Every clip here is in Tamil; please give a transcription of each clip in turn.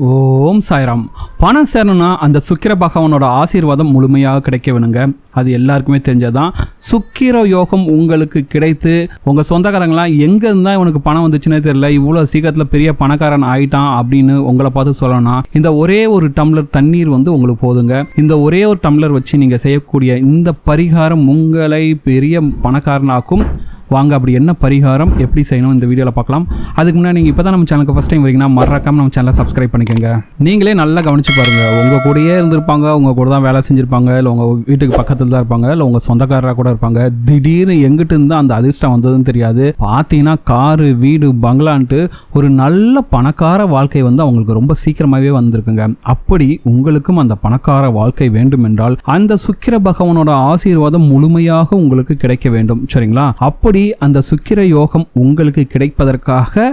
ஓம் சாய்ராம். பணம் சேரணும்னா அந்த சுக்கிர பகவானோட ஆசீர்வாதம் முழுமையாக கிடைக்க வேணுங்க. அது எல்லாருக்குமே தெரிஞ்சதான். சுக்கிர யோகம் உங்களுக்கு கிடைத்து உங்கள் சொந்தக்காரங்களாம் எங்கே இருந்தால் இவனுக்கு பணம் வந்துச்சுன்னே தெரியல, இவ்வளோ சீக்கிரத்தில் பெரிய பணக்காரன் ஆயிட்டான் அப்படின்னு உங்களை பார்த்து சொல்லணும்னா இந்த ஒரே ஒரு டம்ளர் தண்ணீர் உங்களுக்கு போதுங்க. இந்த ஒரே ஒரு டம்ளர் வச்சு நீங்கள் செய்யக்கூடிய இந்த பரிகாரம் உங்களை பெரிய பணக்காரனாக்கும். வாங்க, அப்படி என்ன பரிகாரம் எப்படி செய்யணும் இந்த வீடியோவில் பார்க்கலாம். அதுக்கு முன்னாடி நீங்கள் இப்போ தான் நம்ம சேனலுக்கு ஃபஸ்ட் டைம் வரீங்கன்னா மறக்காம நம்ம சேனலை சப்ஸ்கிரைப் பண்ணிக்கோங்க. நீங்களே நல்லா கவனிச்சு பாருங்கள். உங்கள் கூடயே இருந்திருப்பாங்க, உங்கள் கூட தான் வேலை செஞ்சுருப்பாங்க, இல்லை உங்கள் வீட்டுக்கு பக்கத்தில் தான் இருப்பாங்க, இல்லை உங்கள் சொந்தக்காரராக கூட இருப்பாங்க. திடீர்னு எங்கிட்டு இருந்தால் அந்த அதிர்ஷ்டம் வந்ததுன்னு தெரியாது. பார்த்தீங்கன்னா காரு, வீடு, பங்களான்ட்டு ஒரு நல்ல பணக்கார வாழ்க்கை அவங்களுக்கு ரொம்ப சீக்கிரமாகவே வந்திருக்குங்க. அப்படி உங்களுக்கும் அந்த பணக்கார வாழ்க்கை வேண்டும் என்றால் அந்த சுக்கிர பகவானோட ஆசீர்வாதம் முழுமையாக உங்களுக்கு கிடைக்க வேண்டும். சரிங்களா? அப்படி அந்த சுக்கிர யோகம் உங்களுக்கு கிடைப்பதற்காக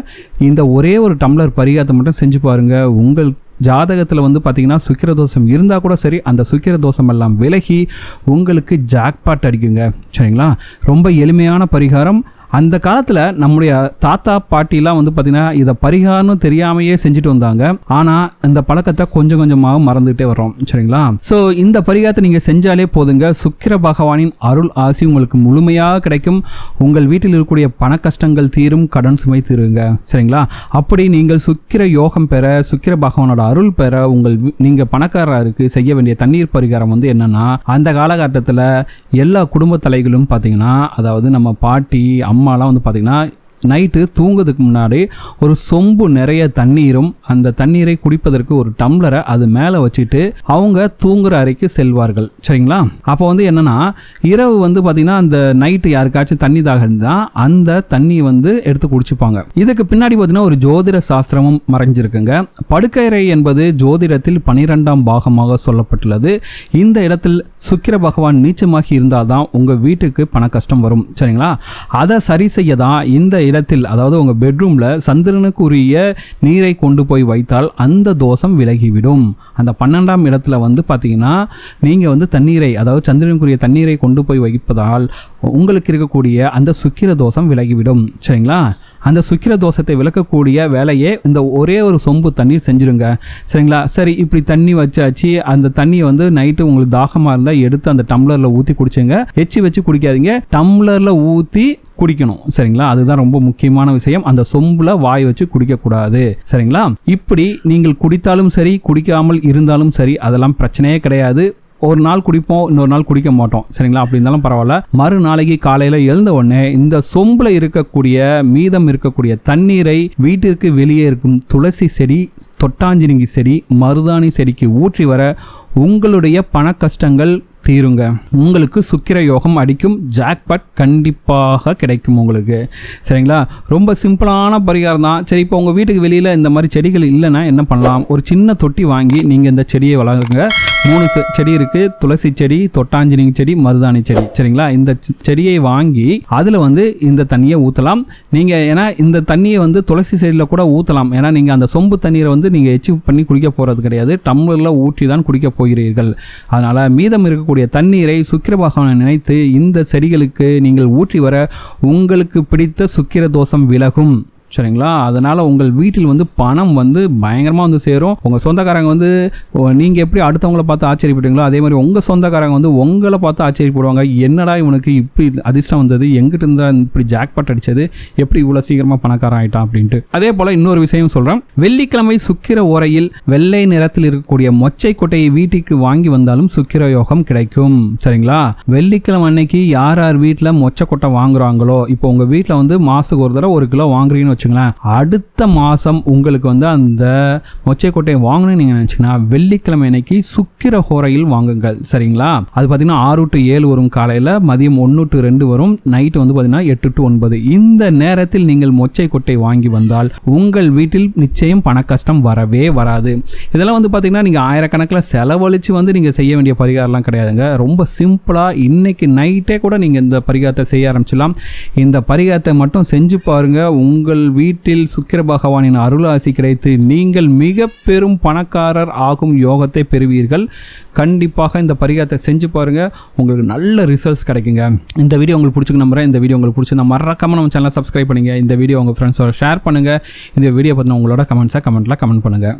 இந்த ஒரே ஒரு டம்ளர் பரிகாரத்தை மட்டும் செஞ்சு பாருங்க. உங்கள் ஜாதகத்தில் பார்த்தீங்கன்னா சுக்கிர தோஷம் இருந்தால் கூட சரி, அந்த சுக்கிர தோஷம் எல்லாம் விலகி உங்களுக்கு ஜாக்பாட் அடிக்குங்க. சரிங்களா? ரொம்ப எளிமையான பரிகாரம். அந்த காலத்தில் நம்முடைய தாத்தா பாட்டிலாம் பார்த்தீங்கன்னா இதை பரிகாரம்னு தெரியாமையே செஞ்சுட்டு வந்தாங்க. ஆனால் இந்த பழக்கத்தை கொஞ்சம் கொஞ்சமாக மறந்துகிட்டே வரோம். சரிங்களா? ஸோ இந்த பரிகாரத்தை நீங்கள் செஞ்சாலே போதுங்க. சுக்கிர பகவானின் அருள் ஆசி உங்களுக்கு முழுமையாக கிடைக்கும். உங்கள் வீட்டில் இருக்கக்கூடிய பண கஷ்டங்கள் தீரும், கடன் சுமை தீருங்க. சரிங்களா? அப்படி நீங்கள் சுக்கிர யோகம் பெற, சுக்கிர பகவானோட அருள் பெற நீங்கள் பணக்காரருக்கு செய்ய வேண்டிய தண்ணீர் பரிகாரம் என்னன்னா, அந்த காலகட்டத்தில் எல்லா குடும்ப தலைகளும் பார்த்தீங்கன்னா, அதாவது நம்ம பாட்டி அம்மாலாம் பார்த்தீங்கன்னா நைட்டு தூங்குறதுக்கு முன்னாடி ஒரு சொம்பு நிறைய தண்ணீரும் அந்த தண்ணீரை குடிப்பதற்கு ஒரு டம்ளரை அது மேலே வச்சுட்டு அவங்க தூங்குற அறைக்கு செல்வார்கள். சரிங்களா? அப்போ என்னன்னா இரவு பார்த்தீங்கன்னா அந்த நைட்டு யாருக்காச்சும் தண்ணி தாக இருந்தால் அந்த தண்ணி எடுத்து குடிச்சுப்பாங்க. இதுக்கு பின்னாடி பார்த்தீங்கன்னா ஒரு ஜோதிட சாஸ்திரமும் மறைஞ்சிருக்குங்க. படுக்கையறை என்பது ஜோதிடத்தில் 12ஆம் பாகமாக சொல்லப்பட்டுள்ளது. இந்த இடத்தில் சுக்கிர பகவான் நீச்சமாகி இருந்தால் தான் உங்கள் வீட்டுக்கு பண கஷ்டம் வரும். சரிங்களா? அதை சரி செய்ய தான் இந்த இடத்தில், அதாவது உங்கள் பெட்ரூமில் சந்திரனுக்கு உரிய நீரை கொண்டு போய் வைத்தால் அந்த தோஷம் விலகிவிடும். அந்த 12ஆம் இடத்துல பார்த்தீங்கன்னா நீங்கள் தண்ணீரை, அதாவது சந்திரனுக்குரிய தண்ணீரை கொண்டு போய் வைப்பதால் உங்களுக்கு இருக்கக்கூடிய அந்த சுக்கிர தோஷம் விலகிவிடும். சரிங்களா? அந்த சுக்கிர தோஷத்தை விளக்கக்கூடிய வேலையே இந்த ஒரே ஒரு சொம்பு தண்ணீர் செஞ்சுருங்க. சரிங்களா? சரி, இப்படி தண்ணி வச்சாச்சு. அந்த தண்ணியை நைட்டு உங்களுக்கு தாகமாக இருந்தால் எடுத்து அந்த டம்ளரில் ஊற்றி குடிச்சுங்க. எச்சி வச்சு குடிக்காதீங்க, டம்ளரில் ஊற்றி குடிக்கணும். சரிங்களா? அதுதான் ரொம்ப முக்கியமான விஷயம். அந்த சொம்புல வாய் வச்சு குடிக்கக்கூடாது. சரிங்களா? இப்படி நீங்கள் குடித்தாலும் சரி, குடிக்காமல் இருந்தாலும் சரி, அதெல்லாம் பிரச்சனையே கிடையாது. ஒரு நாள் குடிப்போம், இன்னொரு நாள் குடிக்க மாட்டோம். சரிங்களா? அப்படி இருந்தாலும் பரவாயில்ல. மறுநாளைக்கு காலையில் எழுந்த உடனே இந்த சொம்புல இருக்கக்கூடிய மீதம் இருக்கக்கூடிய தண்ணீரை வீட்டிற்கு வெளியே இருக்கும் துளசி செடி, தொட்டாஞ்சினிங்கி செடி, மருதாணி செடிக்கு ஊற்றி வர உங்களுடைய பண கஷ்டங்கள் தீருங்க. உங்களுக்கு சுக்கிர யோகம் அடிக்கும். ஜாக்பாட் கண்டிப்பாக கிடைக்கும் உங்களுக்கு. சரிங்களா? ரொம்ப சிம்பிளான பரிகாரம் தான். சரி, இப்போ உங்கள் வீட்டுக்கு வெளியில் இந்த மாதிரி செடிகள் இல்லைன்னா என்ன பண்ணலாம்? ஒரு சின்ன தொட்டி வாங்கி நீங்கள் இந்த செடியை வளருங்க. 3 செடி இருக்குது. துளசி செடி, தொட்டாஞ்சினிங்கி செடி, மருதாணி செடி. சரிங்களா? இந்த செடியை வாங்கி அதில் இந்த தண்ணியை ஊற்றலாம். நீங்கள் ஏன்னா இந்த தண்ணியை துளசி செடியில் கூட ஊற்றலாம். ஏன்னா நீங்கள் அந்த சொம்பு தண்ணீரை நீங்கள் எச்சி பண்ணி குடிக்க போகிறது கிடையாது, டம்ளரில் ஊற்றி தான் குடிக்க போகிறீர்கள். அதனால் மீதம் இருக்கக்கூடிய தண்ணீரை சுக்கிர பகவானை நினைத்து இந்த செடிகளுக்கு நீங்கள் ஊற்றி வர உங்களுக்கு பிடித்த சுக்கிர தோஷம் விலகும். சரிங்களா? அதனால் உங்கள் வீட்டில் பணம் பயங்கரமாக சேரும். உங்கள் சொந்தக்காரங்க நீங்கள் எப்படி அடுத்தவங்களை பார்த்து ஆச்சரியப்படுவீங்களோ அதே மாதிரி உங்கள் சொந்தக்காரங்க உங்களை பார்த்து ஆச்சரியப்படுவாங்க. என்னடா இவனுக்கு இப்படி அதிர்ஷ்டம் வந்தது, எங்கிட்ட இருந்தால் இப்படி ஜாக்பாட் அடித்தது, எப்படி இவ்வளோ சீக்கிரமாக பணக்காரன் ஆகிட்டான் அப்படின்ட்டு. அதே போல் இன்னொரு விஷயம் சொல்கிறேன். வெள்ளிக்கிழமை சுக்கிர ஓரையில் வெள்ளை நிறத்தில் இருக்கக்கூடிய மொச்சை கொட்டையை வீட்டுக்கு வாங்கி வந்தாலும் சுக்கிர யோகம் கிடைக்கும். சரிங்களா? வெள்ளிக்கிழமை அன்னைக்கு யார் யார் வீட்டில் மொச்சை கொட்டை வாங்குறாங்களோ, இப்போ உங்கள் வீட்டில் மாதத்துக்கு ஒரு தடவை 1 கிலோ வாங்குறீங்கன்னு அடுத்த மாசம் உங்களுக்கு அந்த மொச்சை கொட்டையை வாங்கணும்னு நீங்க நினைச்சீங்கன்னா வெள்ளிக்கிழமை அன்னைக்கு சுக்கிர ஹோரையில் வாங்குங்கள். சரிங்களா? அது பார்த்தீங்கன்னா 6 to 7 வரும் காலையில், மதியம் 1 to 2 வரும், நைட்டு பார்த்தீங்கன்னா 8 to 9. இந்த நேரத்தில் நீங்கள் மொச்சை கொட்டை வாங்கி வந்தால் உங்கள் வீட்டில் நிச்சயம் பண கஷ்டம் வரவே வராது. இதெல்லாம் பார்த்தீங்கன்னா நீங்கள் ஆயிரக்கணக்கில் செலவழித்து நீங்கள் செய்ய வேண்டிய பரிகாரம்லாம் கிடையாதுங்க. ரொம்ப சிம்பிளாக இன்னைக்கு நைட்டே கூட நீங்கள் இந்த பரிகாரத்தை செய்ய ஆரம்பிச்சிடலாம். இந்த பரிகாரத்தை மட்டும் செஞ்சு பாருங்க. உங்கள் வீட்டில் சுக்கிர பகவானின் அருளாசி கிடைத்து நீங்கள் மிக பெரும் பணக்காரர் ஆகும் யோகத்தை பெறுவீர்கள். கண்டிப்பாக இந்த பரிகாரத்தை செஞ்சு பாருங்கள், உங்களுக்கு நல்ல ரிசல்ட்ஸ் கிடைக்குங்க. இந்த வீடியோ உங்களுக்கு பிடிச்சிக்க நம்புறேன். இந்த வீடியோ உங்களுக்கு பிடிச்சிருந்தா மறக்காம நம்ம சேனலை சப்ஸ்கிரைப் பண்ணுங்கள். இந்த வீடியோ உங்கள் ஃப்ரெண்ட்ஸோட ஷேர் பண்ணுங்கள். இந்த வீடியோ பற்றின உங்களோட கமெண்ட்ஸை கமெண்ட்டில் கமெண்ட் பண்ணுங்கள்.